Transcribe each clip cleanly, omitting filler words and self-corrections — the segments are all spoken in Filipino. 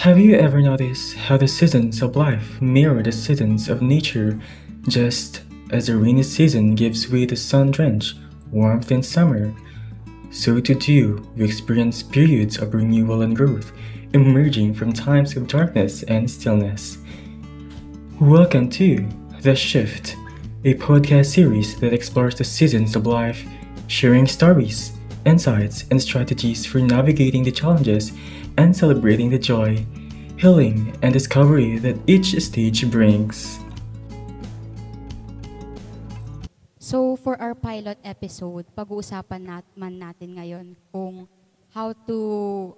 Have you ever noticed how the seasons of life mirror the seasons of nature, just as the rainy season gives way to sun-drenched warmth in summer? So too do you experience periods of renewal and growth, emerging from times of darkness and stillness. Welcome to The Shift, a podcast series that explores the seasons of life, sharing stories, insights, and strategies for navigating the challenges and celebrating the joy, healing, and discovery that each stage brings. So for our pilot episode, pag-uusapan natin ngayon kung how to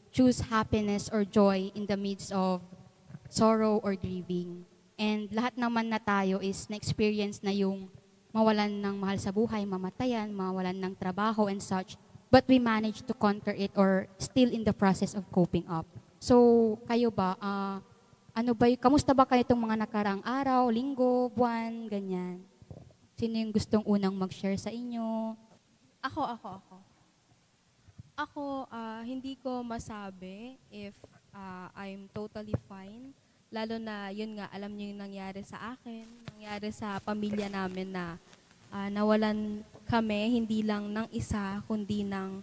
choose happiness or joy in the midst of sorrow or grieving. And lahat naman na tayo is na-experience na yung mawalan ng mahal sa buhay, mamatayan, mawalan ng trabaho and such. But we managed to conquer it or still in the process of coping up. So kayo ba, kamusta ba kayo itong mga nakaraang araw, linggo, buwan, ganyan? Sino yung gustong unang mag-share sa inyo? Ako. Hindi ko masabi if I'm totally fine. Lalo na, yun nga, alam niyo yung nangyari sa akin, nangyari sa pamilya namin na nawalan kami, hindi lang ng isa, kundi ng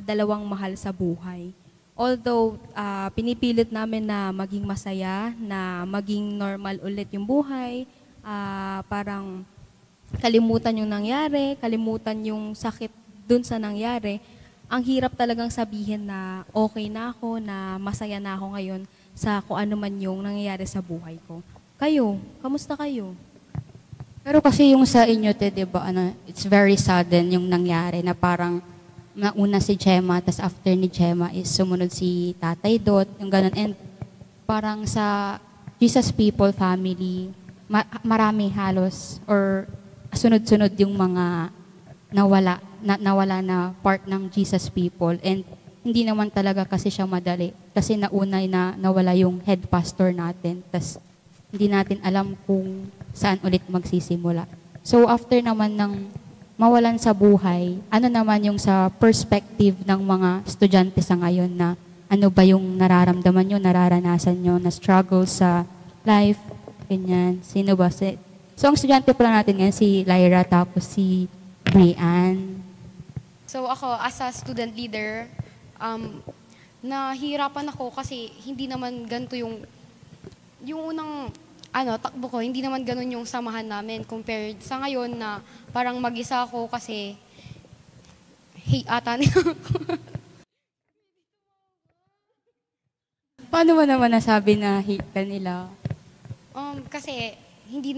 dalawang mahal sa buhay. Although, pinipilit namin na maging masaya, na maging normal ulit yung buhay, parang kalimutan yung nangyari, kalimutan yung sakit dun sa nangyari. Ang hirap talagang sabihin na okay na ako, na masaya na ako ngayon sa kung ano man yung nangyayari sa buhay ko. Kayo, kamusta kayo? Pero kasi yung sa inyo, diba, it's very sudden yung nangyari na parang nauna si Gemma, tas after ni Gemma is sumunod si Tatay Dot, yung ganun. And parang sa Jesus People family, marami halos or sunod-sunod yung mga nawala na part ng Jesus People. And hindi naman talaga kasi siya madali. Kasi nauna na nawala yung head pastor natin. Tas hindi natin alam kung saan ulit magsisimula. So after naman ng mawalan sa buhay, ano naman yung sa perspective ng mga estudyante sa ngayon na ano ba yung nararamdaman nyo, nararanasan nyo, na struggle sa life, ganyan. Sino ba? So, ang estudyante pala natin ngayon, si Lyra, tapos si Brianne. So, ako, as a student leader, nahihirapan ako kasi hindi naman ganito yung unang takbo ko, hindi naman ganun yung samahan namin compared sa ngayon na parang mag-isa ako kasi ata nila ako. Paano mo naman nasabi na hate ka nila? Kasi hindi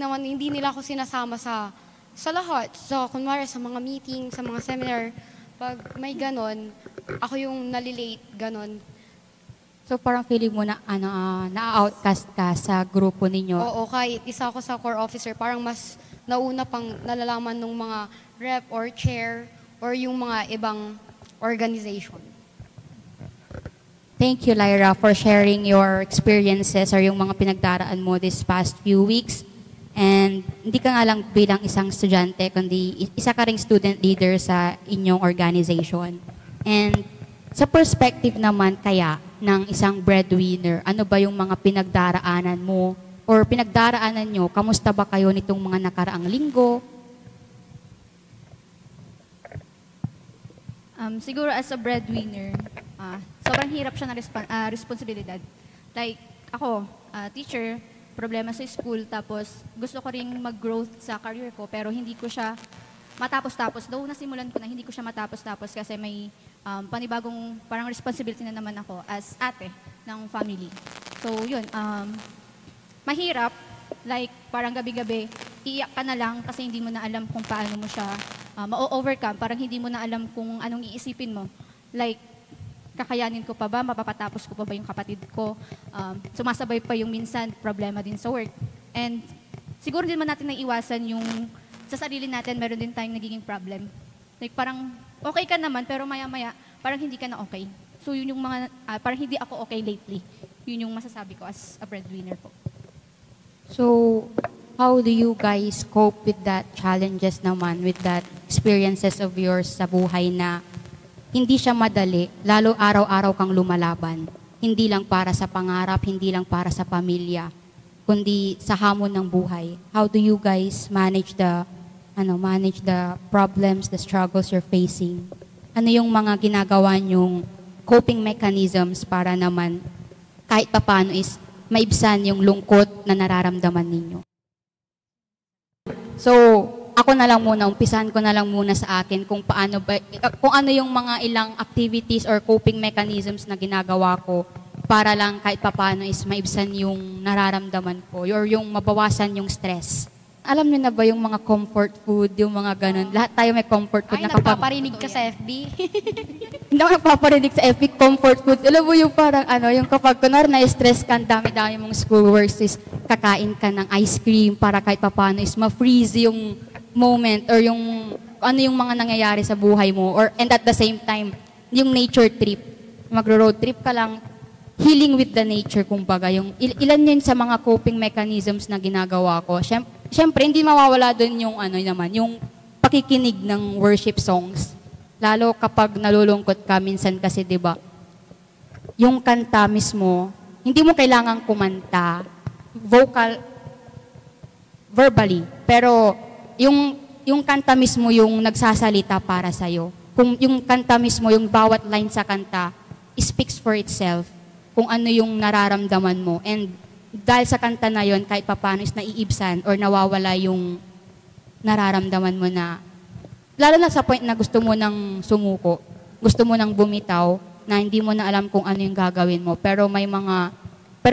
nila ako sinasama sa lahat. So, kunwari sa mga meeting, sa mga seminar, pag may ganon, ako yung nalilate, ganon. So parang feeling mo na na-outcast ka sa grupo ninyo? Oo, kahit isa ako sa core officer, parang mas nauna pang nalalaman ng mga rep or chair or yung mga ibang organization. Thank you, Lyra, for sharing your experiences or yung mga pinagdaraan mo this past few weeks. And hindi ka nga lang bilang isang estudyante, kundi isa ka ring student leader sa inyong organization. And sa perspective naman kaya ng isang breadwinner, ano ba yung mga pinagdaraanan mo or pinagdaraanan nyo? Kamusta ba kayo nitong mga nakaraang linggo? Siguro as a breadwinner, sobrang hirap siya na responsibilidad. Like ako, teacher, problema sa school, tapos gusto ko ring mag-growth sa career ko, pero hindi ko siya matapos-tapos. Though nasimulan ko na, hindi ko siya matapos-tapos kasi may panibagong parang responsibility na naman ako as ate ng family. So yun, mahirap, like parang gabi-gabi, iiyak ka na lang kasi hindi mo na alam kung paano mo siya ma-overcome. Parang hindi mo na alam kung anong iisipin mo. Like, kakayanin ko pa ba? Mapapatapos ko pa ba yung kapatid ko? Sumasabay pa yung minsan problema din sa work. And siguro din man natin naiiwasan yung sa sarili natin, meron din tayong nagiging problem. Like parang okay ka naman, pero maya-maya, parang hindi ka na okay. So yun yung mga, parang hindi ako okay lately. Yun yung masasabi ko as a breadwinner po. So, how do you guys cope with that challenges naman, with that experiences of yours sa buhay na hindi siya madali, lalo araw-araw kang lumalaban? hindi lang para sa pangarap, hindi lang para sa pamilya, kundi sa hamon ng buhay. How do you guys manage the problems, the struggles you're facing? Ano yung mga ginagawa nyong coping mechanisms para naman kahit papaano is maibsan yung lungkot na nararamdaman ninyo? So, ako na lang muna, umpisahan ko na lang muna sa akin kung ano yung mga ilang activities or coping mechanisms na ginagawa ko para lang kahit papaano is maibsan yung nararamdaman ko or yung mabawasan yung stress. Alam niyo na ba yung mga comfort food, yung mga ganun? Lahat tayo may comfort food. Ay, nagpaparinig ka sa FB? Hindi ako nagpaparinig sa FB comfort food. Alam mo yung parang yung kapag kunwari na-stress ka, dami-dami mong schoolworks is kakain ka ng ice cream para kahit papaano is ma-freeze yung moment or yung yung mga nangyayari sa buhay mo and at the same time, yung nature trip. Magro-road trip ka lang, healing with the nature, kumbaga. Yung ilan yun sa mga coping mechanisms na ginagawa ko. Siyempre, hindi mawawala doon yung yung pakikinig ng worship songs. Lalo kapag nalulungkot ka, minsan kasi 'di ba? Yung kanta mismo, hindi mo kailangang kumanta verbally, pero yung kanta mismo yung nagsasalita para sa iyo. Kung yung kanta mismo, yung bawat line sa kanta speaks for itself. Kung ano yung nararamdaman mo, and dahil sa kanta na yon, kahit papaano is naiibsan or nawawala yung nararamdaman mo na, lalo na sa point na gusto mo nang sumuko, gusto mo nang bumitaw, na hindi mo na alam kung ano yung gagawin mo. Pero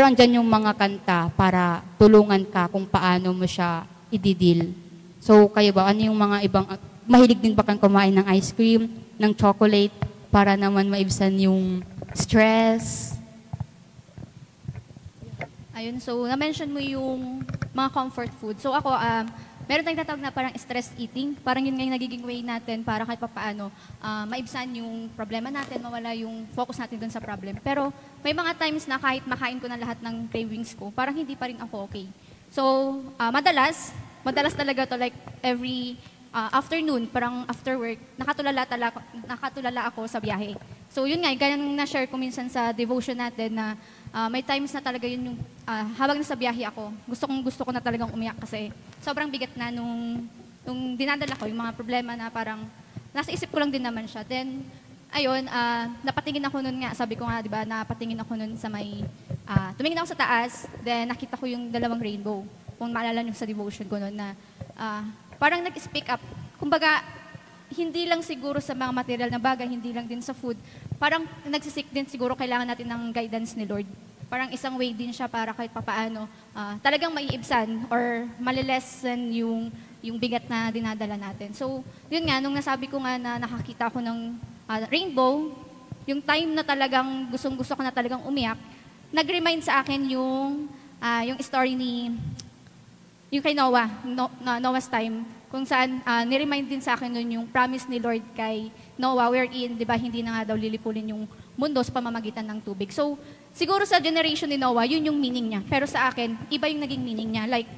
andyan yung mga kanta para tulungan ka kung paano mo siya i-deal. So, kayo ba, ano yung mga ibang, mahilig din ba kang kumain ng ice cream, ng chocolate, para naman maibsan yung stress? Ayun, so na-mention mo yung mga comfort food. So ako, meron tayong tatawag na parang stress eating. Parang yun nga yung nagiging way natin para kahit papaano maibsan yung problema natin, mawala yung focus natin dun sa problem. Pero may mga times na kahit makain ko na lahat ng cravings ko, parang hindi pa rin ako okay. So, madalas talaga to, like every afternoon, parang after work, nakatulala ako sa biyahe. So yun nga, ganyan na-share ko minsan sa devotion natin na may times na talaga yun yung habang nasa biyahe ako, gusto ko na talagang umiyak kasi sobrang bigat na nung dinadala ko, yung mga problema na parang nasa isip ko lang din naman siya. Then, ayun, napatingin ako nun nga, sabi ko nga, di ba, napatingin ako nun sa tumingin ako sa taas, then nakita ko yung dalawang rainbow. Kung maalala nyo sa devotion ko nun na parang nag-speak up. Kumbaga, hindi lang siguro sa mga material na bagay, hindi lang din sa food. Parang nagsisik din siguro kailangan natin ng guidance ni Lord. Parang isang way din siya para kahit papaano talagang maiibsan or malilesen yung bigat na dinadala natin. So, yun nga, nung nasabi ko nga na nakakita ko ng rainbow, yung time na talagang gustong-gusto ko na talagang umiyak, nag-remind sa akin yung story yung kay Noah, Noah's time, kung saan niremind din sa akin nun yung promise ni Lord kay Noah, wherein, di ba, hindi na nga daw lilipulin yung mundo sa pamamagitan ng tubig. So, siguro sa generation ni Noah, yun yung meaning niya. Pero sa akin, iba yung naging meaning niya. Like,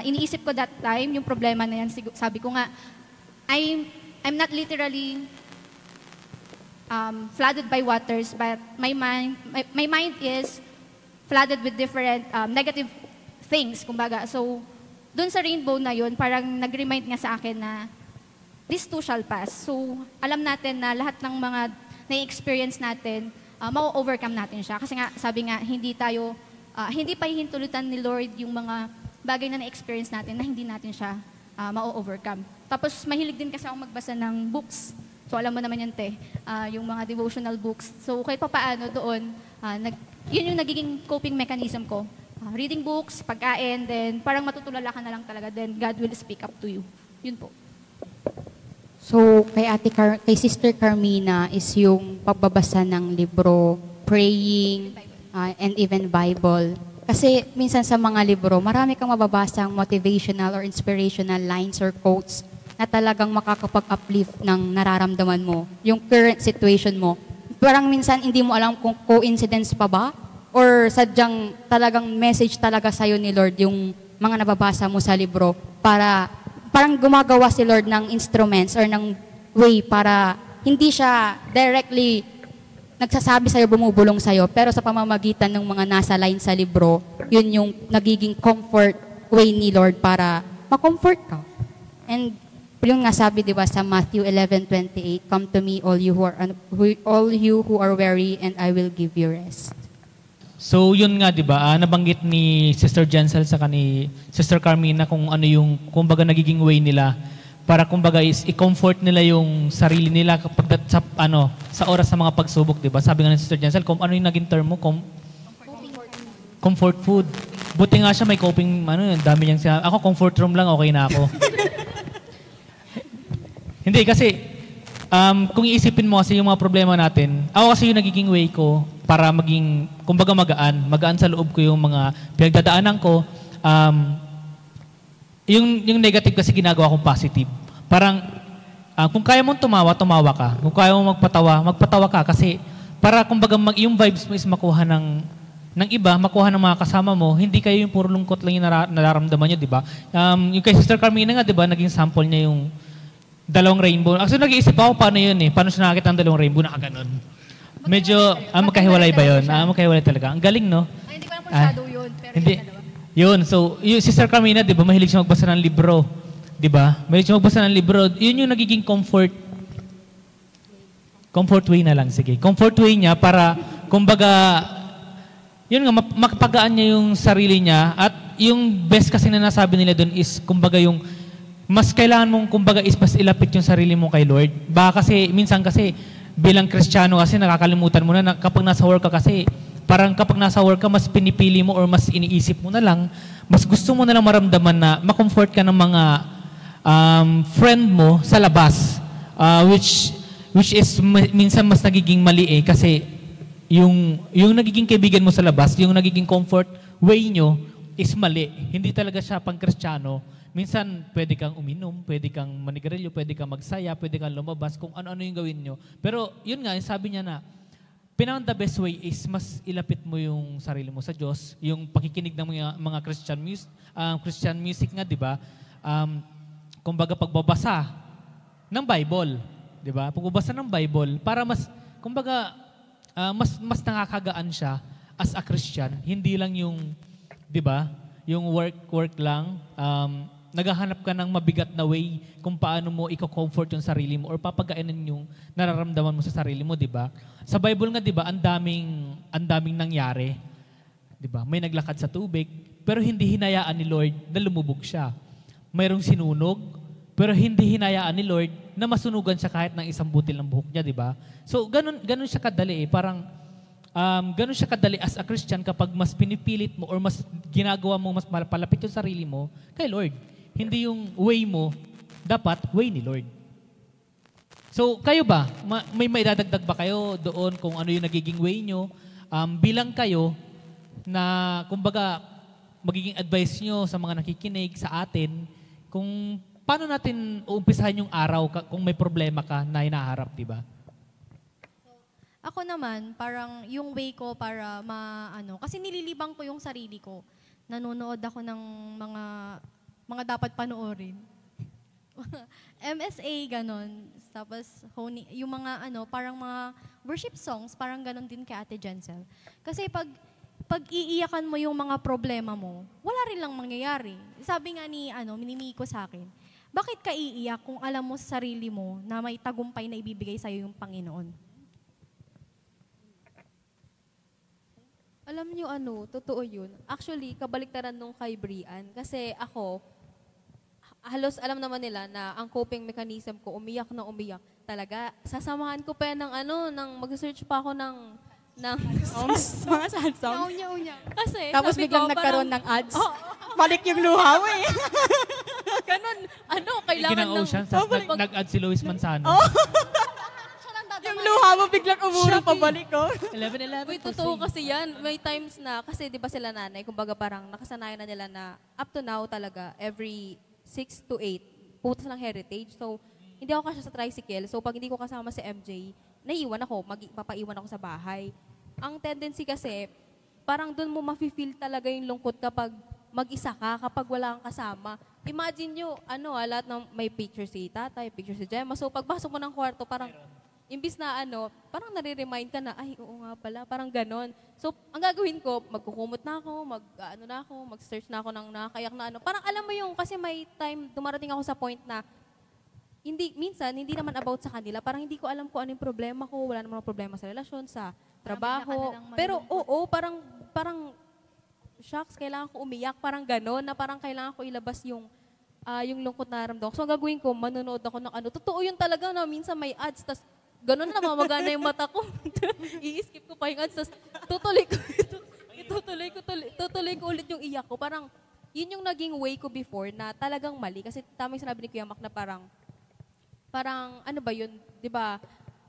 iniisip ko that time, yung problema na yan, sabi ko nga, I'm not literally flooded by waters, but my mind is flooded with different negative things, kumbaga. So, dun sa rainbow na yun, parang nag-remind nga sa akin na this too shall pass. So, alam natin na lahat ng mga na-experience natin, ma-overcome natin siya. Kasi nga, sabi nga, hindi pa hihintulutan ni Lord yung mga bagay na na-experience natin na hindi natin siya ma-overcome. Tapos, mahilig din kasi ako magbasa ng books. So, alam mo naman yan, te, yung mga devotional books. So, kahit papaano doon, yun yung nagiging coping mechanism ko. Reading books, pagkain, then parang matutulala ka na lang talaga, then God will speak up to you. Yun po. So, kay Sister Carmina is yung pagbabasa ng libro, praying, and even Bible. Kasi minsan sa mga libro, marami kang mababasang motivational or inspirational lines or quotes na talagang makakapag-uplift ng nararamdaman mo, yung current situation mo. Parang minsan hindi mo alam kung coincidence pa ba or sadyang talagang message talaga sa'yo ni Lord yung mga nababasa mo sa libro para parang gumagawa si Lord ng instruments or ng way para hindi siya directly nagsasabi sa'yo, bumubulong sa'yo, pero sa pamamagitan ng mga nasa line sa libro, yun yung nagiging comfort way ni Lord para ma-comfort ka. And yung nga sabi, di ba, sa Matthew 11:28, "Come to me, all you who are weary, and I will give you rest." So yun nga, di ba, nabanggit ni Sister Jensel sa ni Sister Carmina kung ano yung, kumbaga nagiging way nila para kumbaga is i-comfort nila yung sarili nila kapag sa oras sa mga pagsubok, di ba? Sabi nga ni Sister Jensel, ano yung naging term mo? Comfort food. Buti nga siya may coping, dami niyang sinabi. Ako, comfort room lang, okay na ako. Hindi, kasi kung iisipin mo kasi yung mga problema natin, ako kasi yung nagiging way ko para maging, kumbaga magaan sa loob ko yung mga pinagdadaanan ko. Yung negative kasi ginagawa kong positive. Parang, kung kaya mong tumawa ka. Kung kaya mong magpatawa ka. Kasi, para kumbaga yung vibes mo is makuha ng iba, makuha ng mga kasama mo, hindi kayo yung puro lungkot lang yung nararamdaman nyo, di ba? Yung kay Sister Carmina nga, di ba, naging sample niya yung dalawang rainbow. Actually, nag-iisip ako paano yun eh. Paano siya nakakita ng dalawang rainbow na kaganon. Medyo, magkahiwalay ba yun? Magkahiwalay talaga. Ang galing, no? Ay, hindi ko alam kung shadow yun, pero hindi. Yun, so, yung Sister Carmina, di ba, mahilig siya magbasa ng libro. Di ba? Mahilig siya magbasa ng libro. Yun yung nagiging comfort way na lang, sige. Comfort way niya para, kumbaga, yun nga, makapagaan niya yung sarili niya. At yung best kasi na nasabi nila doon is, kumbaga, yung mas kailangan mong, kumbaga, is mas ilapit yung sarili mo kay Lord. Baka kasi, minsan kasi, bilang Kristiyano kasi nakakalimutan mo na kapag nasa work ka kasi, parang kapag nasa work ka, mas pinipili mo or mas iniisip mo na lang, mas gusto mo na lang maramdaman na makomfort ka ng mga friend mo sa labas, which is minsan mas nagiging mali eh, kasi yung nagiging kaibigan mo sa labas, yung nagiging comfort way nyo is mali. Hindi talaga siya pang Kristiyano. Minsan, pwede kang uminom, pwede kang manigarilyo, pwede kang magsaya, pwede kang lumabas, kung ano-ano yung gawin nyo. Pero yun nga, sabi niya na, the best way is mas ilapit mo yung sarili mo sa Diyos, yung pakikinig ng mga Christian music nga, di ba? Kumbaga pagbabasa ng Bible, di ba? Pagbabasa ng Bible, para mas, kumbaga, mas nakakagaan siya as a Christian, hindi lang yung, di ba? Yung work lang, naghahanap ka ng mabigat na way kung paano mo i-comfort yung sarili mo or papagainan yung nararamdaman mo sa sarili mo, di ba? Sa Bible nga, di ba, ang daming nangyari. Di ba? May naglakad sa tubig, pero hindi hinayaan ni Lord na lumubog siya. Mayroong sinunog, pero hindi hinayaan ni Lord na masunugan siya kahit ng isang butil ng buhok niya, di ba? So, ganun siya kadali eh. Parang, ganun siya kadali as a Christian kapag mas pinipilit mo or mas ginagawa mo, mas palapit yung sarili mo kay Lord. Hindi yung way mo, dapat way ni Lord. So, kayo ba? May maidadagdag ba kayo doon kung ano yung nagiging way nyo? Bilang kayo na, kumbaga, magiging advice nyo sa mga nakikinig sa atin, kung paano natin uumpisahan yung araw kung may problema ka na hinaharap, di ba? Ako naman, parang yung way ko para kasi nililibang ko yung sarili ko. Nanonood ako ng mga dapat panoorin. MSA, ganon. Tapos, yung mga parang mga worship songs, parang ganon din kay Ate Jensel. Kasi pag iiyakan mo yung mga problema mo, wala rin lang mangyayari. Sabi nga ni Miko sa akin, bakit ka iiyak kung alam mo sa sarili mo na may tagumpay na ibibigay sa'yo yung Panginoon? Alam niyo totoo yun. Actually, kabaliktaran nung kay Brian. Kasi ako, halos alam naman nila na ang coping mechanism ko, umiyak na umiyak. Talaga, sasamahan ko pa yan ng mag-search pa ako ng songs, mga sad songs. Unya. Kasi, Tapos sabi biglang ko, nagkaroon parang, ng ads. Balik yung luha mo eh. Ganun, kailangan ng Ocean, nag-add si Luis Manzano. Yung luha mo biglang umuro pabalik ko. 11-11. Uy, totoo kasi yan. May times na, kasi di ba sila nanay, kumbaga parang nakasanayan na nila na up to now talaga, every 6 to 8, putas ng heritage. So, hindi ako kasya sa tricycle. So, pag hindi ko kasama si MJ, naiiwan ako, papaiwan ako sa bahay. Ang tendency kasi, parang doon mo mafe-feel talaga yung lungkot kapag mag-isa ka, kapag wala kang kasama. Imagine nyo, lahat ng may picture si tatay, picture si Gemma. So, pagpasok mo ng kwarto, parang, imbis na parang nare-remind ka na, ay, oo nga pala, parang ganon. So, ang gagawin ko, magkukumot na ako, mag-search na ako ng nakakayak na Parang alam mo yung, kasi may time, dumarating ako sa point na, minsan, hindi naman about sa kanila. Parang hindi ko alam kung ano yung problema ko, wala namang problema sa relasyon, sa trabaho. Pero, parang, shocks, kailangan ko umiyak, parang ganon, na parang kailangan ko ilabas yung lungkot na naramdaman ko. So, ang gagawin ko, manonood ako ng Totoo yun talaga na minsan may ads, tas gano'n na, mamagana yung mata ko. I-skip ko pa yung ads, tas tutuloy ko ulit yung iyak ko. Parang, yun yung naging way ko before na talagang mali. Kasi tama yung sinabi ni Kuya Mac na parang, ano ba yun, di ba,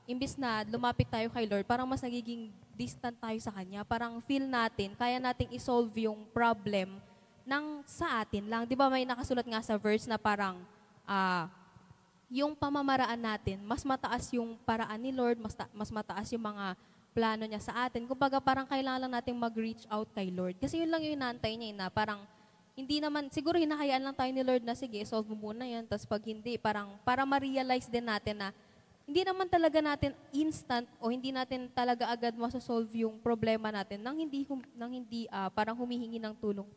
imbis na lumapit tayo kay Lord, parang mas nagiging distant tayo sa Kanya. Parang feel natin, kaya nating isolve yung problem sa atin lang. Di ba may nakasulat nga sa verse na parang, yung pamamaraan natin, mas mataas yung paraan ni Lord, mas mataas yung mga plano niya sa atin. Kumbaga parang kailangan lang natin mag-reach out kay Lord. Kasi yun lang yung inaantay niya na parang hindi naman, siguro hinahayaan lang tayo ni Lord na sige, solve mo muna yan. Tapos pag hindi, parang para ma-realize din natin na hindi naman talaga natin instant o hindi natin talaga agad masasolve yung problema natin nang hindi parang humihingi ng tulong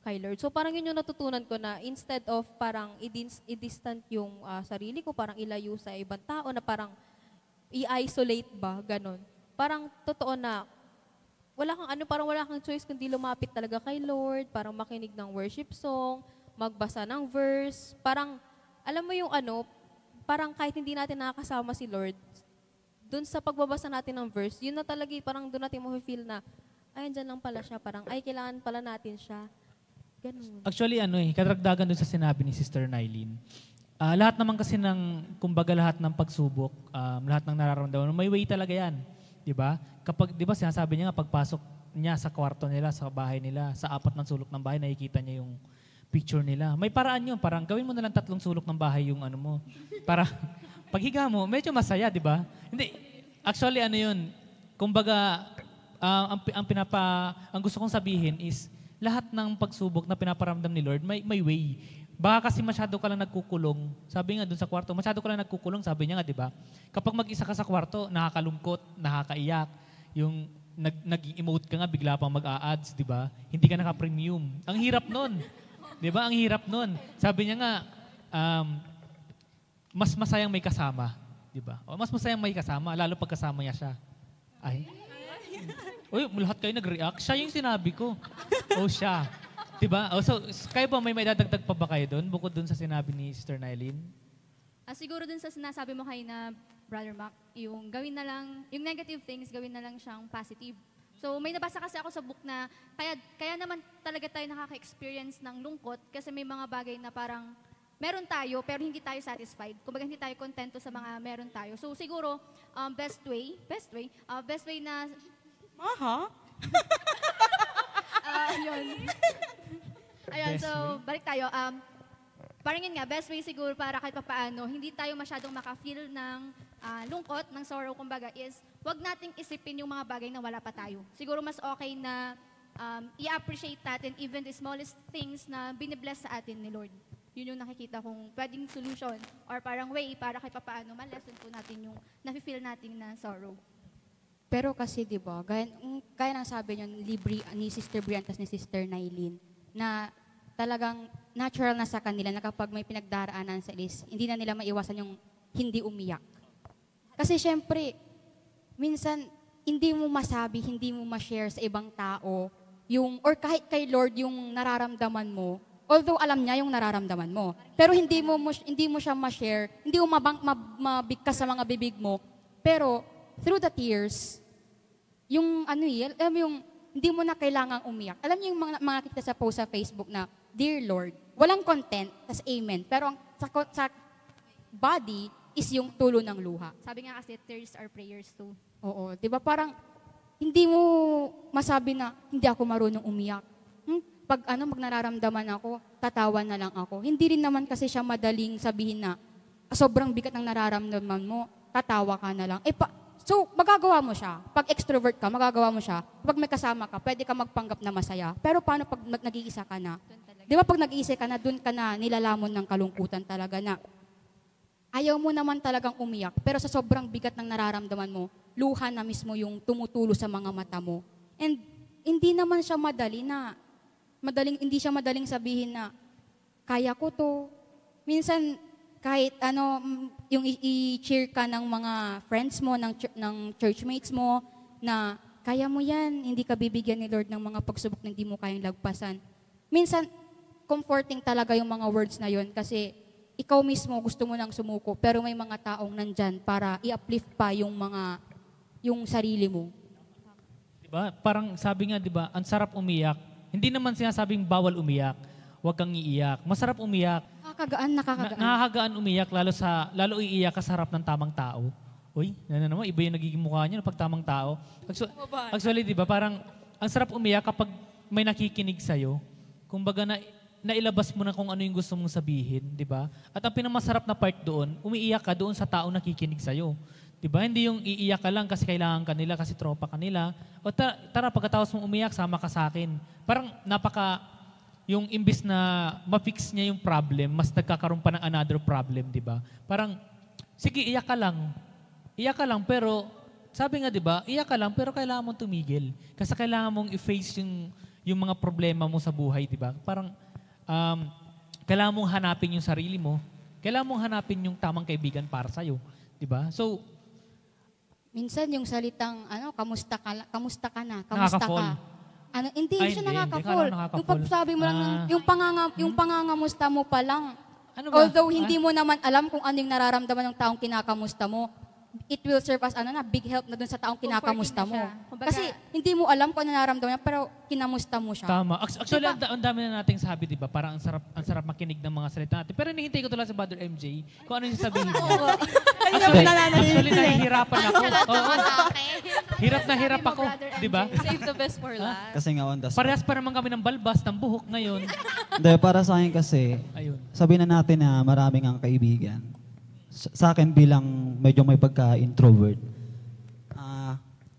kay Lord. So parang yun yung natutunan ko na instead of parang i-distant yung sarili ko, parang ilayo sa ibang tao na parang i-isolate ba, ganon. Parang totoo na parang wala kang choice kundi lumapit talaga kay Lord, parang makinig ng worship song, magbasa ng verse, parang alam mo yung parang kahit hindi natin nakakasama si Lord, dun sa pagbabasa natin ng verse, yun na talaga parang dun natin mo-feel na ay, andyan lang pala siya, parang ay, kailangan pala natin siya. Ganun. Actually, kadragdagan dun sa sinabi ni Sister Nylene. Lahat naman kasi kumbaga lahat ng pagsubok, lahat ng nararamdaman, may way talaga yan. Diba? Kapag, diba, sinasabi niya nga, pagpasok niya sa kwarto nila, sa bahay nila, sa 4 ng sulok ng bahay, nakikita niya yung picture nila. May paraan yun, parang gawin mo na lang 3 sulok ng bahay yung mo. Para, paghiga mo, medyo masaya, diba? Hindi, actually, yun, kumbaga, ang gusto kong sabihin is, lahat ng pagsubok na pinaparamdam ni Lord, may way. Baka kasi masyado ka lang nagkukulong. Sabi nga dun sa kwarto, masyado ka lang nagkukulong, sabi niya nga, di ba? Kapag mag-isa ka sa kwarto, nakakalungkot, nakakaiyak, yung nag-emote ka nga, bigla pang mag-a-ads, di ba? Hindi ka naka-premium. Ang hirap nun. Di ba? Ang hirap nun. Sabi niya nga, mas masayang may kasama. Di ba? O, mas masayang may kasama, lalo pag kasama niya siya. Ay. Uy, lahat kayo nag-react. Siya yung sinabi ko. O siya. Diba? O, so, kayo ba may dadagdag pa ba kayo doon? Bukod doon sa sinabi ni Sister Nylene? Siguro doon sa sinasabi mo kayo na, Brother Mac, yung gawin na lang, yung negative things, gawin na lang siyang positive. So, may nabasa kasi ako sa book na, kaya naman talaga tayo nakaka-experience ng lungkot kasi may mga bagay na parang meron tayo pero hindi tayo satisfied. Kumbaga hindi tayo kontento sa mga meron tayo. So, siguro, best way na Ayun, so balik tayo. Parang yun nga, best way siguro para kahit papaano, hindi tayo masyadong maka-feel ng lungkot, ng sorrow, kumbaga, is wag nating isipin yung mga bagay na wala pa tayo. Siguro mas okay na i-appreciate natin even the smallest things na binibless sa atin ni Lord. Yun yung nakikita kong pwedeng solution or parang way para kahit papaano ma-lessen po natin yung nafe-feel natin na sorrow. Pero kasi, di ba, kaya nang sabi niyo ni Sister Briantas ni Sister Nylene, na talagang natural na sa kanila na kapag may pinagdaraanan sa Elis, hindi na nila maiwasan yung hindi umiyak. Kasi syempre, minsan, hindi mo masabi, hindi mo ma-share sa ibang tao, or kahit kay Lord yung nararamdaman mo, although alam niya yung nararamdaman mo. Pero hindi mo siya ma-share, hindi mo mabigkas sa mga bibig mo, pero through the tears, yung alam mo yung hindi mo na kailangang umiyak. Alam niyo yung mga kita sa post sa Facebook na, Dear Lord, walang content, tas amen. Pero sa body is yung tulo ng luha. Sabi nga kasi, tears are prayers too. Oo, di ba parang hindi mo masabi na hindi ako marunong umiyak. Pag nararamdaman ako, tatawa na lang ako. Hindi rin naman kasi siya madaling sabihin na sobrang bigat ng nararamdaman mo, tatawa ka na lang. So, magagawa mo siya. Pag extrovert ka, magagawa mo siya. Pag may kasama ka, pwede ka magpanggap na masaya. Pero paano pag nag-iisa ka na? Di ba pag nag-iisa ka na, dun ka na nilalamon ng kalungkutan talaga na ayaw mo naman talagang umiyak, pero sa sobrang bigat ng nararamdaman mo, luha na mismo yung tumutulo sa mga mata mo. And hindi naman siya hindi siya madaling sabihin na, kaya ko to. Minsan, kahit yung i-cheer ka ng mga friends mo, ng churchmates mo, na kaya mo yan, hindi ka bibigyan ni Lord ng mga pagsubok na hindi mo kayang lagpasan. Minsan, comforting talaga yung mga words na yon kasi ikaw mismo gusto mo nang sumuko, pero may mga taong nandyan para i-uplift pa yung sarili mo. Diba? Parang sabi nga, diba, ang sarap umiyak. Hindi naman sinasabing bawal umiyak. Huwag kang iiyak. Masarap umiyak. Nakakagaan. Nakakagaan umiyak, lalo iiyak ka sa harap ng tamang tao. Uy, naman, iba yung nagiging mukha niya pag tamang tao. Actually, diba, parang ang sarap umiyak kapag may nakikinig sa'yo. Kumbaga nailabas mo na kung ano yung gusto mong sabihin, di ba? At ang pinakamasarap na part doon, umiiyak ka doon sa tao nakikinig sa'yo. Di ba? Hindi yung iiyak ka lang kasi kailangan ka nila, kasi tropa ka nila. O tara, pagkatapos mong umiyak, sama ka sa akin. Parang yung imbis na ma-fix niya yung problem, mas nagkakaroon pa ng another problem, di ba? Parang, sige, iyak ka lang. Iyak ka lang, pero, sabi nga, di ba, iyak ka lang, pero kailangan mong tumigil. Kasi kailangan mong i-face yung mga problema mo sa buhay, di ba? Parang, kailangan mong hanapin yung sarili mo. Kailangan mong hanapin yung tamang kaibigan para sa'yo. Diba? So, minsan yung salitang, kamusta ka na, kamusta nakaka-fall. ka. Hindi siya nakaka-fall. Yung pagsabi mo lang, yung pangangamusta mo pa lang. Although hindi mo naman alam kung ano yung nararamdaman ng taong kinakamusta mo, it will serve as big help na dun sa taong kinakamusta mo. Kasi hindi mo alam kung ano nararamdaman niya, pero kinamusta mo siya. Tama. Actually, ang dami na nating sabi, di ba? Parang ang sarap makinig ng mga salita natin. Pero hinihintay ko talaga sa Brother MJ kung ano yung sasabihin niya. Actually, nahihirapan ako. Hirap na hirap ako. Di ba? Save the best for last. Kasi nga on the spot. Parehas pa naman kami ng balbas, ng buhok ngayon. Hindi, para sa akin kasi, sabihin na natin na maraming ang kaibigan. Sa akin bilang medyo may pagka-introvert,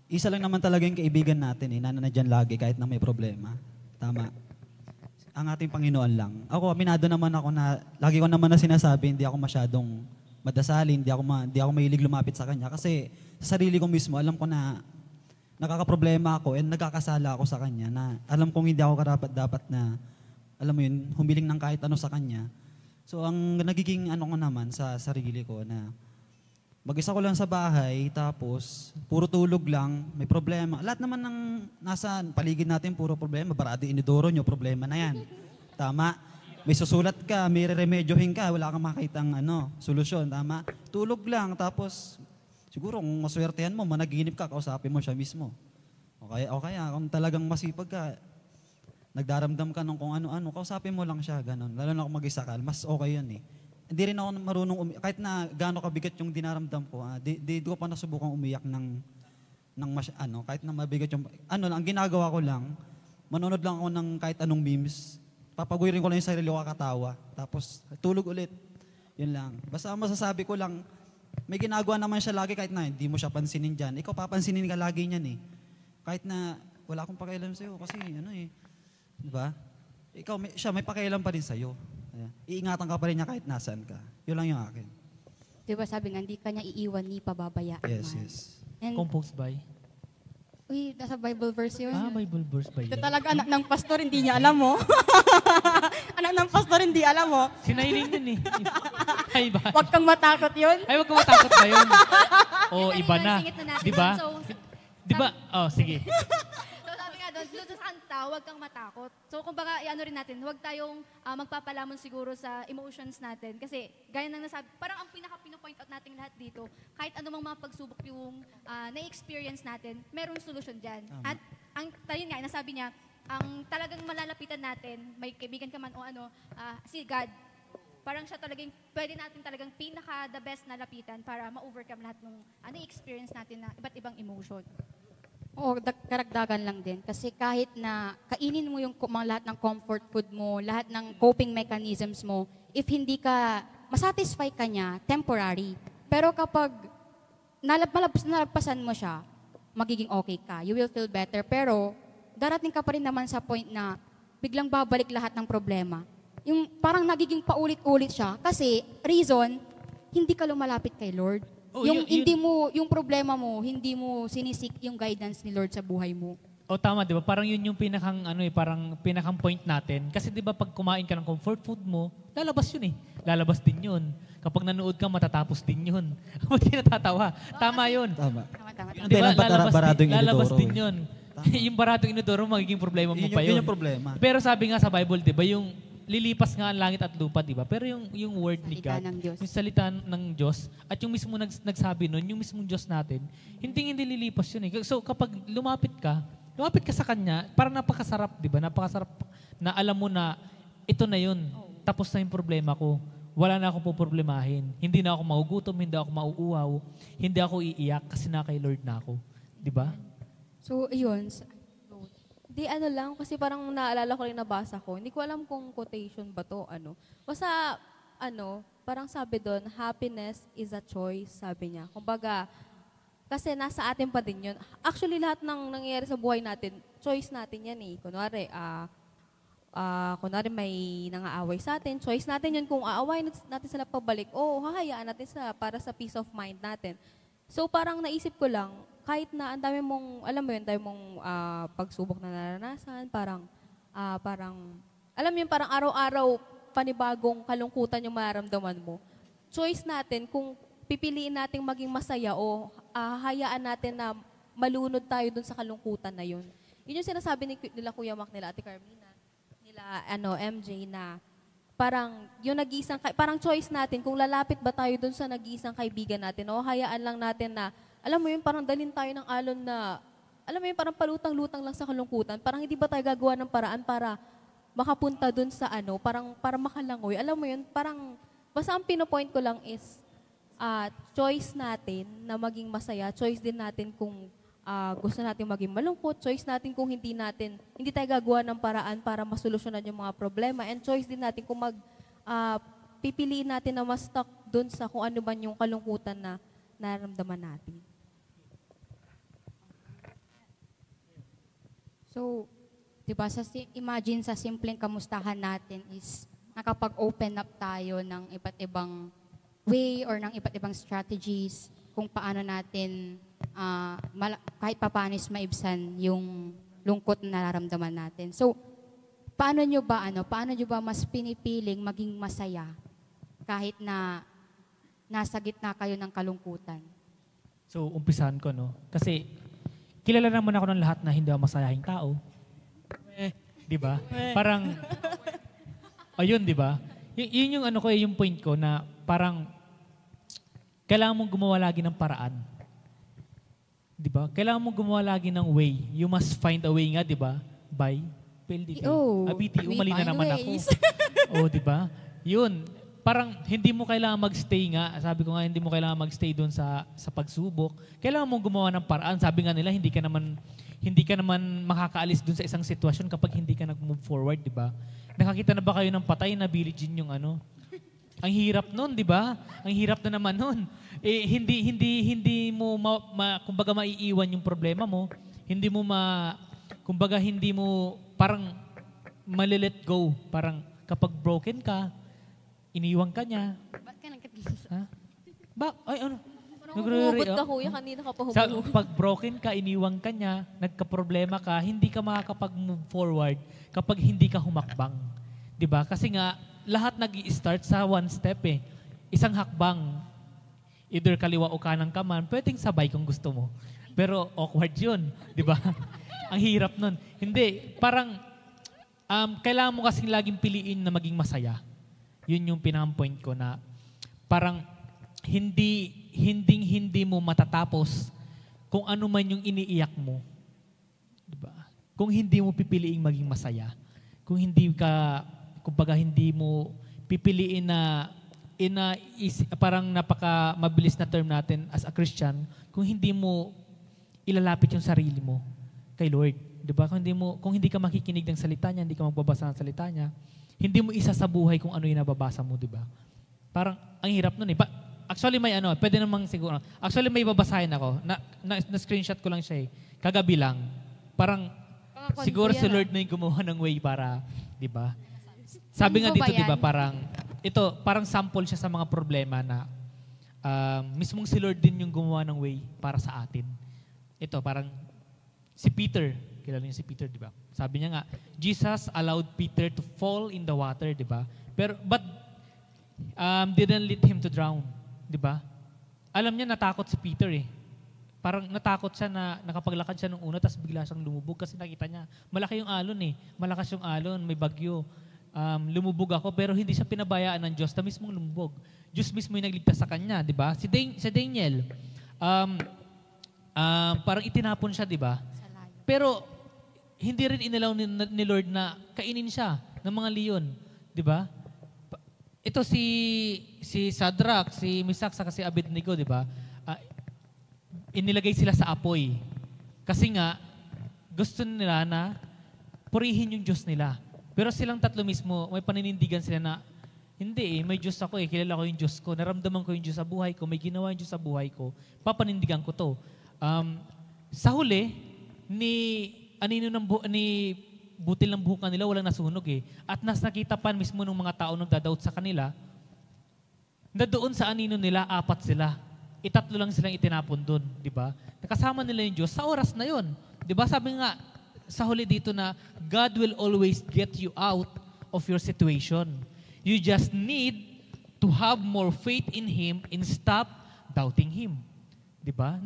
isa lang naman talaga yung kaibigan natin na nandiyan lagi kahit na may problema. Tama. Ang ating Panginoon lang. Ako, aminado naman ako na, lagi ko naman na sinasabi, hindi ako masyadong madasalin, hindi ako mahilig lumapit sa Kanya. Kasi sa sarili ko mismo, alam ko na nakakaproblema ako and nagkakasala ako sa Kanya na alam kong hindi ako karapat-dapat na, alam mo yun, humiling ng kahit ano sa Kanya. So, ang nagiging ko naman sa sarili ko na mag-isa ko lang sa bahay, tapos puro tulog lang, may problema. Lahat naman ng nasa paligid natin, puro problema. Barado inidoro nyo, problema na yan. Tama? May susulat ka, may remedyohin ka, wala kang makitang solusyon. Tama? Tulog lang, tapos siguro kung maswertehan mo, managinip ka, kausapin mo siya mismo. O kaya kung talagang masipag ka, nagdaramdam ka ng kung ano-ano, kausapin mo lang siya, ganun. Lalo na kung mag-isa ka, mas okay yun eh. Hindi rin ako marunong kahit na gaano kabigat yung dinaramdam ko, di ko pa nasubukang umiyak kahit na mabigat yung, ang ginagawa ko lang, manonood lang ako ng kahit anong memes, papaguirin ko lang yung sarili ko kakatawa, tapos tulog ulit. Yun lang. Basta masasabi ko lang, may ginagawa naman siya lagi kahit na hindi mo siya pansinin dyan. Ikaw papansinin ka lagi niyan eh. Kahit na wala akong pakialam sa'yo kasi diba? Siya may pakialam pa rin sa'yo. Iingatan ka pa rin niya kahit nasaan ka. Yun lang yung akin. Diba sabi nga, hindi ka niya iiwan ni pababayaan Yes, man. yes. And, Composed by? Uy, nasa Bible verse yun. Bible verse ba yun? Ito talaga anak ng pastor, hindi niya alam mo. Anak ng pastor, hindi alam mo. Sinailing yun eh. Ay ba? Huwag kang matakot yun. Ay, huwag kang matakot ba yun? Iba na. Di ba? So, Di ba? Sige. So sabi nga doon sa kanta, huwag kang matakot. So kumbaga, rin natin, huwag tayong magpapalamon siguro sa emotions natin. Kasi gaya ng nasabi, parang ang pinaka-pinopoint out natin lahat dito, kahit anumang mga pagsubok yung na-experience natin, merong solusyon dyan. At yun nga, nasabi niya, ang talagang malalapitan natin, may kaibigan ka man o si God, parang siya talagang, pwede natin talagang pinaka-the best na lapitan para ma-overcome lahat ng na-experience natin na iba't ibang emotion. Oo, karagdagan lang din. Kasi kahit na kainin mo yung lahat ng comfort food mo, lahat ng coping mechanisms mo, if hindi ka, masatisfy ka niya, temporary. Pero kapag nalagpasan mo siya, magiging okay ka. You will feel better. Pero darating ka pa rin naman sa point na biglang babalik lahat ng problema. Yung parang nagiging paulit-ulit siya. Kasi reason, hindi ka lumalapit kay Lord. Oh, Yung problema mo, hindi mo sinisik yung guidance ni Lord sa buhay mo. O tama, di ba? Parang yun yung parang pinakang point natin. Kasi di ba pag kumain ka ng comfort food mo, lalabas yun eh. Lalabas din yun. Kapag nanood ka, matatapos din yun. Ba't di natatawa? Tama yun. Tama. Tama. Hindi lang baradong lalabas inodoro din yun. Yung baratong inodoro, magiging problema mo pa Yun yun. yung problema. Pero sabi nga sa Bible, di ba, yung lilipas nga ang langit at lupa, di ba? Pero yung word ni Salita God, ng Diyos. yung salita ng Diyos, at yung mismo nagsabi nun, yung mismong Diyos natin, hindi lilipas yun eh. So kapag lumapit ka sa Kanya, parang napakasarap, di ba? Napakasarap na alam mo na ito na yun. Tapos na yung problema ko. Wala na akong poproblemahin. Hindi na ako magugutom, hindi ako mauuhaw, hindi ako iiyak kasi na kay Lord na ako. Di ba? So, yun. Di ano lang, kasi parang naalala ko rin nabasa ko. Hindi ko alam kung quotation ba to, ano. Basta, parang sabi doon, happiness is a choice, sabi niya. Kumbaga, kasi nasa atin pa din yun. Actually, lahat ng nangyayari sa buhay natin, choice natin yan eh. Kunwari may nangaaway sa atin, choice natin yun kung aawayin natin sila pabalik o hahayaan natin para sa peace of mind natin. So parang naisip ko lang, kahit na ang dami mong, alam mo yun, dami mong pagsubok na naranasan, parang, alam mo yun, parang araw-araw panibagong kalungkutan yung mararamdaman mo. Choice natin kung pipiliin nating maging masaya o hayaan natin na malunod tayo dun sa kalungkutan na yun. Yun yung sinasabi nila Kuya Mac, nila Ate Carmina, nila MJ na parang yung nag-iisang, parang choice natin kung lalapit ba tayo dun sa nag-iisang kaibigan natin o hayaan lang natin na, alam mo yun, parang dalhin tayo ng alon na, alam mo yun, parang palutang-lutang lang sa kalungkutan. Parang hindi ba tayo gagawa ng paraan para makapunta dun sa para makalangoy. Alam mo yun, parang, basta ang pinopoint ko lang is, choice natin na maging masaya. Choice din natin kung gusto natin maging malungkot. Choice natin kung hindi tayo gagawa ng paraan para masolusyonan yung mga problema. And choice din natin kung pipiliin natin na mas stuck dun sa kung ano ba yung kalungkutan na nararamdaman natin. So, di ba, imagine sa simpleng kamustahan natin is nakapag-open up tayo ng iba't ibang way or ng iba't ibang strategies kung paano natin kahit papaano is maibsan yung lungkot na nararamdaman natin. So, paano nyo ba mas pinipiling maging masaya kahit na nasa gitna kayo ng kalungkutan? So, umpisahan ko, no? Kasi, kilala naman ako ng lahat na hindi ako masayahing tao. Di ba? Parang, ayun, di ba? Yun yung yung point ko na parang, kailangan mong gumawa lagi ng paraan. Di ba? Kailangan mong gumawa lagi ng way. You must find a way nga, di ba? By PLDT. BTO, mali na naman ako. Di ba? Yun. Parang hindi mo kailangan magstay nga. Sabi ko nga, hindi mo kailangan magstay doon sa pagsubok. Kailangan mong gumawa ng paraan. Sabi nga nila, hindi ka naman makakaalis doon sa isang sitwasyon kapag hindi ka nag-move forward, di ba? Nakakita na ba kayo ng patay na Billie Jean yung Ang hirap nun, di ba? Ang hirap na naman nun. Hindi mo kumbaga maiiwan yung problema mo. Hindi mo hindi mo parang malilet go. Parang kapag broken ka, iniwan ka niya. Ba't ka nagkatilis? Ha? Ano? Humubot ka, kuya. Kanina ka pa humubot. Pag broken ka, iniwan ka niya, nagka-problema ka, hindi ka makakapag-move forward kapag hindi ka humakbang. Diba? Kasi nga, lahat nag-i-start sa one step eh. Isang hakbang. Either kaliwa o kanang ka man, pwedeng sabay kung gusto mo. Pero awkward yun. Diba? Ang hirap nun. Hindi. Parang, kailangan mo kasing laging piliin na maging masaya. Yun yung pinaka-point ko na parang hindi mo matatapos kung ano man yung iniiyak mo. Diba? Kung hindi mo pipiliing maging masaya. Kung hindi mo pipiliin na parang napaka mabilis na term natin as a Christian, kung hindi mo ilalapit yung sarili mo kay Lord. Diba? Kung hindi ka makikinig ng salita niya, hindi ka magbabasa ng salita niya, hindi mo isa sa buhay kung ano yung nababasa mo, diba? Parang, ang hirap nun eh. Actually, pwede namang siguro. Actually, may babasahin ako. Na-screenshot ko lang siya eh. Kagabi lang. Parang, siguro si Lord na yung gumawa ng way para, diba? Sabi nga dito, diba, parang sample siya sa mga problema na mismong si Lord din yung gumawa ng way para sa atin. Ito, parang si Peter, kilala niyo si Peter, di ba? Sabi niya nga, Jesus allowed Peter to fall in the water, di ba? But didn't let him to drown, di ba? Alam niya natakot si Peter eh. Parang natakot siya na nakapaglakad siya nung una tapos bigla siyang lumubog kasi nakita niya, malaki yung alon eh. Malakas yung alon, may bagyo. Lumubog ako pero hindi siya pinabayaan ng Diyos na mismong lumubog. Diyos mismo yung nagligtas sa kanya, di ba? Si Daniel, parang itinapon siya, di ba? Pero hindi rin inalaw ni Lord na kainin siya ng mga leon, di ba? Ito si Shadrach, si Meshach, saka si Abednego, di ba? Inilagay sila sa apoy. Kasi nga, gusto nila na purihin yung Diyos nila. Pero silang tatlo mismo, may paninindigan sila na, hindi may Diyos ako eh, kilala ko yung Diyos ko, naramdaman ko yung Diyos sa buhay ko, may ginawa yung Diyos sa buhay ko, papanindigan ko to. Sa huli, ni butil ng buhok nila, walang nasunog eh. At nakita pa mismo ng mga tao nagdadoubt sa kanila, na doon sa anino nila, 4 sila. 3 lang silang itinapon doon, di ba? Nakasama nila yung Diyos sa oras na yon. Di ba? Sabi nga sa huli dito na God will always get you out of your situation. You just need to have more faith in Him and stop doubting Him. Di ba?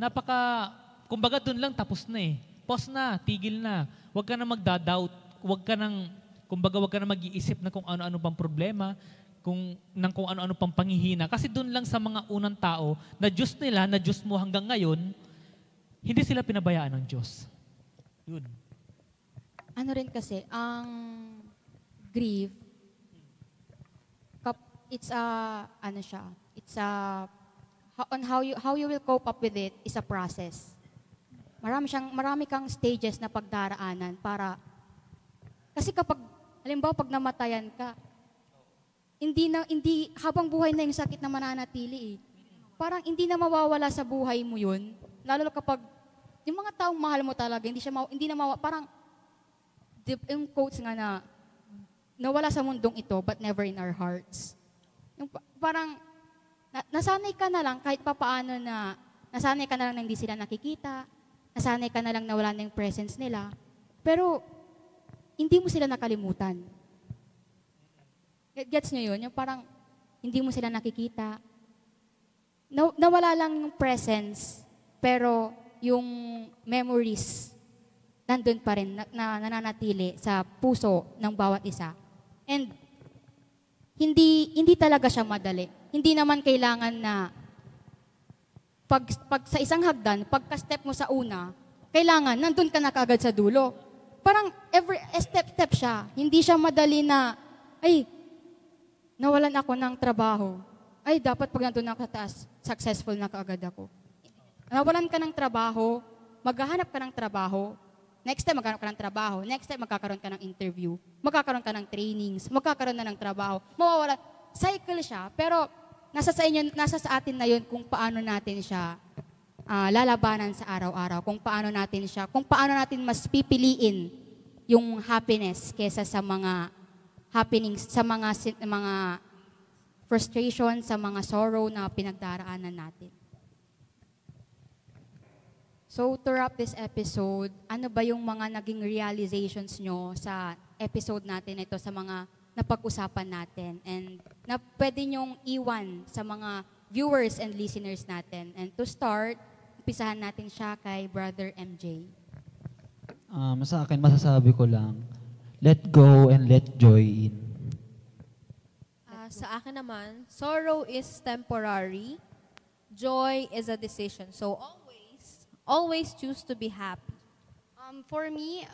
Kumbaga doon lang tapos na eh. Pause na, tigil na. Huwag ka na magda-doubt. Huwag ka na mag-iisip na kung ano-ano pang problema, kung ano-ano pang panghihina. Kasi doon lang sa mga unang tao, na Diyos nila, na Diyos mo hanggang ngayon, hindi sila pinabayaan ng Diyos. Yun. Ano rin kasi, ang grief, it's on how you will cope up with it is a process. Marami kang stages na pagdaraanan para, kasi halimbawa pag namatayan ka, hindi habang buhay na yung sakit na mananatili eh. Parang hindi na mawawala sa buhay mo yun. Lalo kapag yung mga taong mahal mo talaga, hindi na parang yung quotes nga na nawala sa mundong ito but never in our hearts. Yung parang nasanay ka na lang kahit papaano na nasanay ka na lang na hindi sila nakikita, nasanay ka na lang na wala na yung presence nila. Pero hindi mo sila nakalimutan. Gets nyo yun? Yung parang hindi mo sila nakikita. Nawala lang yung presence, pero yung memories nandun pa rin, na nananatili sa puso ng bawat isa. And hindi talaga siya madali. Hindi naman kailangan na pag sa isang hagdan, pagka-step mo sa una, kailangan nandun ka na kaagad sa dulo. Parang every step siya. Hindi siya madali na, nawalan ako ng trabaho. Dapat pag nandun ako sa taas, successful na kaagad ako. Nawalan ka ng trabaho, maghahanap ka ng trabaho, next time maghahanap ka ng trabaho, next time magkakaroon ka ng interview, magkakaroon ka ng trainings, magkakaroon na ng trabaho, mawawalan. Cycle siya, pero nasa sa atin na yun kung paano natin siya lalabanan sa araw-araw, kung paano natin mas pipiliin yung happiness kesa sa mga happenings, sa mga frustration, sa mga sorrow na pinagdaraanan natin. So, to wrap this episode, ano ba yung mga naging realizations nyo sa episode natin ito, sa mga napag-usapan natin, and na pwede nyong iwan sa mga viewers and listeners natin? And to start, umpisahan natin siya kay Brother MJ. Sa akin, masasabi ko lang, let go and let joy in. Sa akin naman, sorrow is temporary, joy is a decision. So always choose to be happy. For me,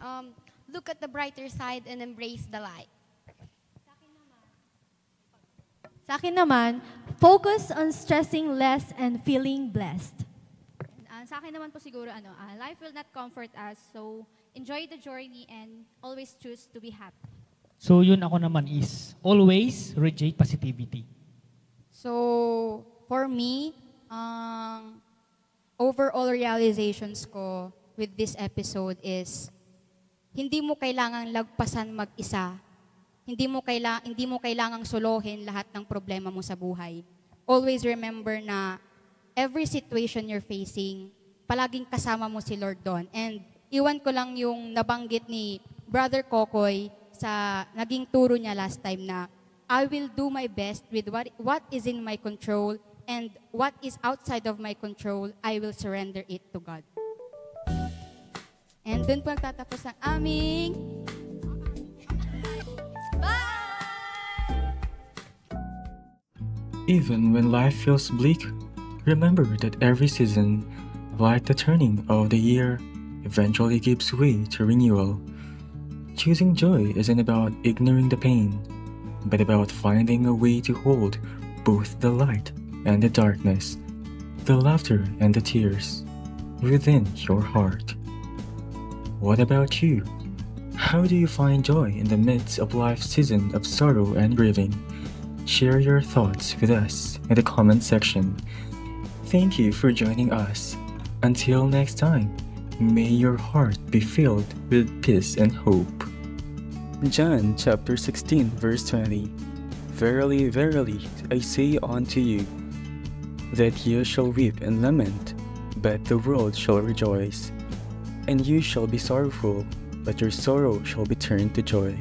look at the brighter side and embrace the light. Sa akin naman, focus on stressing less and feeling blessed. Sa akin naman po siguro, life will not comfort us, so enjoy the journey and always choose to be happy. So yun ako naman is, always reject positivity. So, for me, overall realizations ko with this episode is, hindi mo kailangang lagpasan mag-isa. Hindi mo kailangang solohin lahat ng problema mo sa buhay. Always remember na every situation you're facing, palaging kasama mo si Lord doon. And iwan ko lang yung nabanggit ni Brother Kokoy sa naging turo niya last time na I will do my best with what is in my control, and what is outside of my control, I will surrender it to God. And dun po nagtatapos ang aming Even when life feels bleak, remember that every season, like the turning of the year, eventually gives way to renewal. Choosing joy isn't about ignoring the pain, but about finding a way to hold both the light and the darkness, the laughter and the tears, within your heart. What about you? How do you find joy in the midst of life's season of sorrow and grieving? Share your thoughts with us in the comment section. Thank you for joining us. Until next time, may your heart be filled with peace and hope. John chapter 16 verse 20. Verily, verily, I say unto you, that you shall weep and lament, but the world shall rejoice. And you shall be sorrowful, but your sorrow shall be turned to joy.